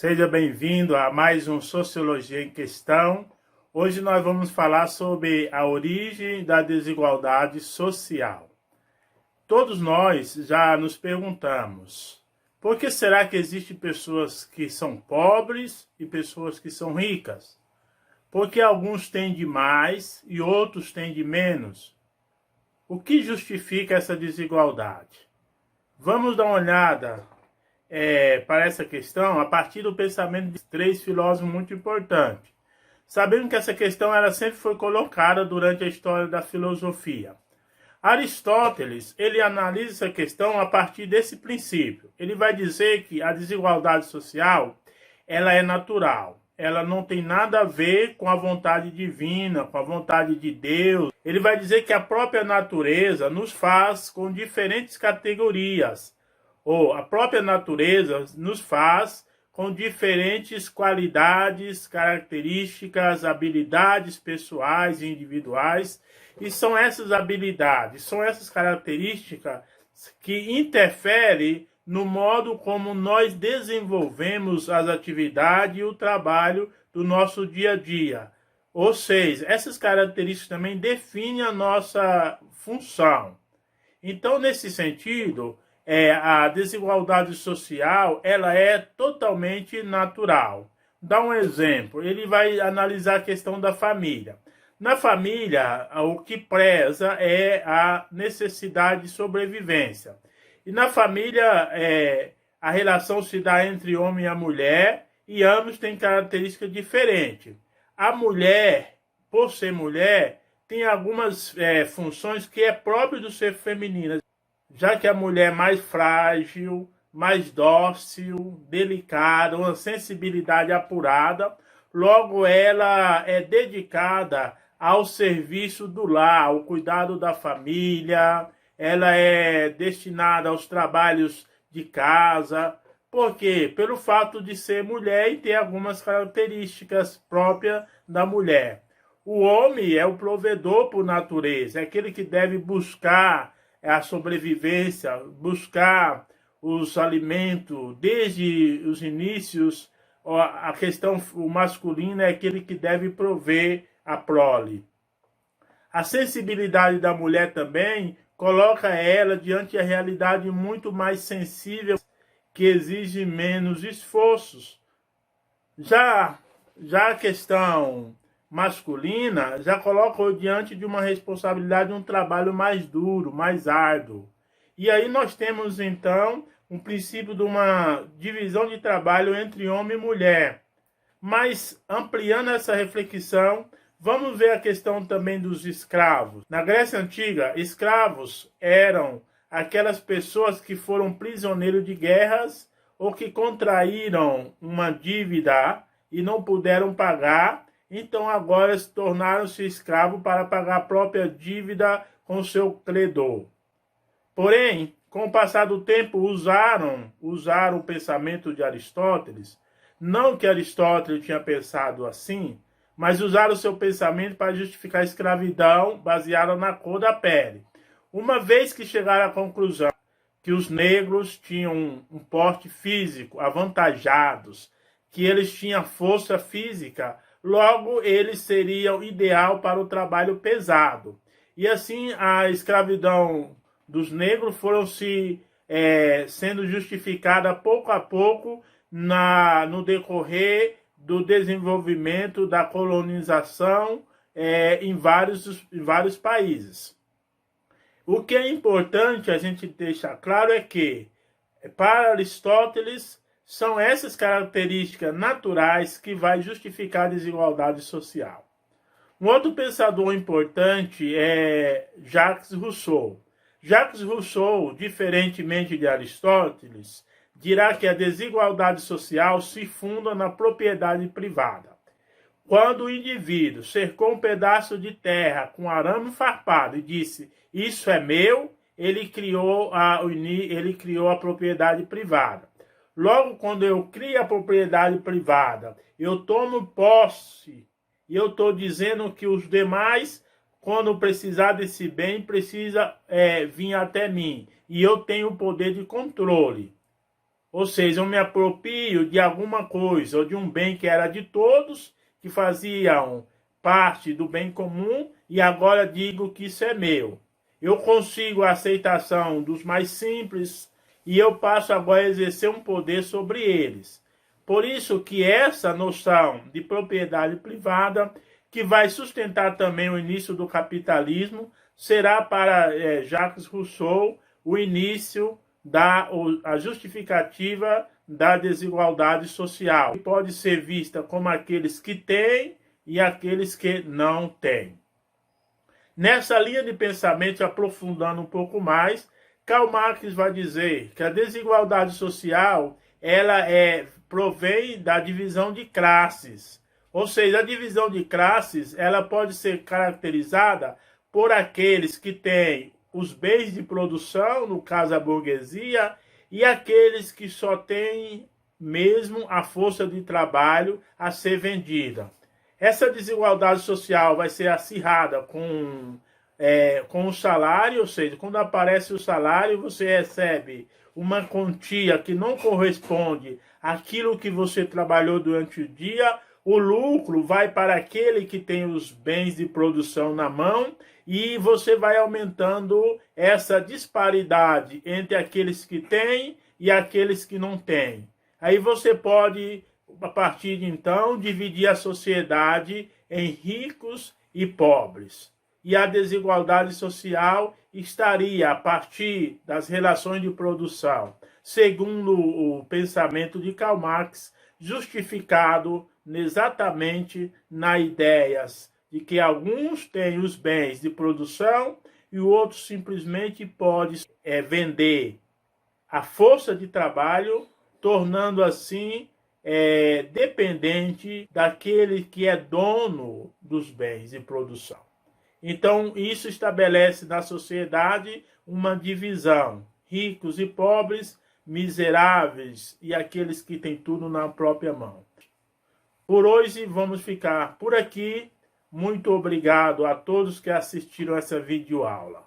Seja bem-vindo a mais um Sociologia em Questão. Hoje nós vamos falar sobre a origem da desigualdade social. Todos nós já nos perguntamos, por que será que existem pessoas que são pobres e pessoas que são ricas? Por que alguns têm de mais e outros têm de menos? O que justifica essa desigualdade? Vamos dar uma olhada para essa questão a partir do pensamento de três filósofos muito importantes. Sabendo que essa questão ela sempre foi colocada durante a história da filosofia. Aristóteles, ele analisa essa questão a partir desse princípio. Ele vai dizer que a desigualdade social, ela é natural. Ela não tem nada a ver com a vontade divina, com a vontade de Deus. Ele vai dizer que a própria natureza nos faz com diferentes categorias. Ou a própria natureza nos faz com diferentes qualidades, características, habilidades pessoais e individuais. E são essas habilidades, são essas características que interferem no modo como nós desenvolvemos as atividades e o trabalho do nosso dia a dia. Ou seja, essas características também definem a nossa função. Então, nesse sentido, a desigualdade social ela é totalmente natural. Dá um exemplo, ele vai analisar a questão da família. Na família, o que preza é a necessidade de sobrevivência. E na família, a relação se dá entre o homem e a mulher, e ambos têm características diferentes. A mulher, por ser mulher, tem algumas funções que é próprio do ser feminino, já que a mulher é mais frágil, mais dócil, delicada, uma sensibilidade apurada, logo ela é dedicada ao serviço do lar, ao cuidado da família, ela é destinada aos trabalhos de casa. Por quê? Pelo fato de ser mulher e ter algumas características próprias da mulher. O homem é o provedor por natureza, é aquele que deve buscar a sobrevivência, buscar os alimentos desde os inícios. A questão masculina é aquele que deve prover a prole. A sensibilidade da mulher também coloca ela diante da realidade muito mais sensível, que exige menos esforços. Já a questão masculina já coloca-o diante de uma responsabilidade, um trabalho mais duro, mais árduo. E aí nós temos, então, um princípio de uma divisão de trabalho entre homem e mulher. Mas, ampliando essa reflexão, vamos ver a questão também dos escravos. Na Grécia Antiga, escravos eram aquelas pessoas que foram prisioneiros de guerras ou que contraíram uma dívida e não puderam pagar. Então agora se tornaram-se escravos para pagar a própria dívida com seu credor. Porém, com o passar do tempo, usaram o pensamento de Aristóteles. Não que Aristóteles tinha pensado assim, mas usaram o seu pensamento para justificar a escravidão baseada na cor da pele. Uma vez que chegaram à conclusão que os negros tinham um porte físico avantajados, que eles tinham força física, logo eles seriam ideal para o trabalho pesado. E assim a escravidão dos negros foram sendo justificada pouco a pouco no decorrer do desenvolvimento da colonização em vários países. O que é importante a gente deixar claro é que, para Aristóteles, são essas características naturais que vai justificar a desigualdade social. Um outro pensador importante é Jacques Rousseau. Jacques Rousseau, diferentemente de Aristóteles, dirá que a desigualdade social se funda na propriedade privada. Quando o indivíduo cercou um pedaço de terra com arame farpado e disse, isso é meu, ele criou a propriedade privada. Logo, quando eu crio a propriedade privada, eu tomo posse e eu estou dizendo que os demais, quando precisar desse bem, precisa vir até mim. E eu tenho o poder de controle. Ou seja, eu me aproprio de alguma coisa ou de um bem que era de todos, que faziam parte do bem comum, e agora digo que isso é meu. Eu consigo a aceitação dos mais simples e eu passo agora a exercer um poder sobre eles. Por isso que essa noção de propriedade privada, que vai sustentar também o início do capitalismo, será para Jacques Rousseau o início a justificativa da desigualdade social. Pode ser vista como aqueles que têm e aqueles que não têm. Nessa linha de pensamento, aprofundando um pouco mais, Karl Marx vai dizer que a desigualdade social provém da divisão de classes. Ou seja, a divisão de classes ela pode ser caracterizada por aqueles que têm os bens de produção, no caso a burguesia, e aqueles que só têm mesmo a força de trabalho a ser vendida. Essa desigualdade social vai ser acirrada com o salário, ou seja, quando aparece o salário, você recebe uma quantia que não corresponde àquilo que você trabalhou durante o dia. O lucro vai para aquele que tem os bens de produção na mão e você vai aumentando essa disparidade entre aqueles que têm e aqueles que não têm. Aí você pode, a partir de então, dividir a sociedade em ricos e pobres. E a desigualdade social estaria a partir das relações de produção, segundo o pensamento de Karl Marx, justificado exatamente nas ideias de que alguns têm os bens de produção e o outro simplesmente pode vender a força de trabalho, tornando assim dependente daquele que é dono dos bens de produção. Então, isso estabelece na sociedade uma divisão: ricos e pobres, miseráveis e aqueles que têm tudo na própria mão. Por hoje, vamos ficar por aqui. Muito obrigado a todos que assistiram essa videoaula.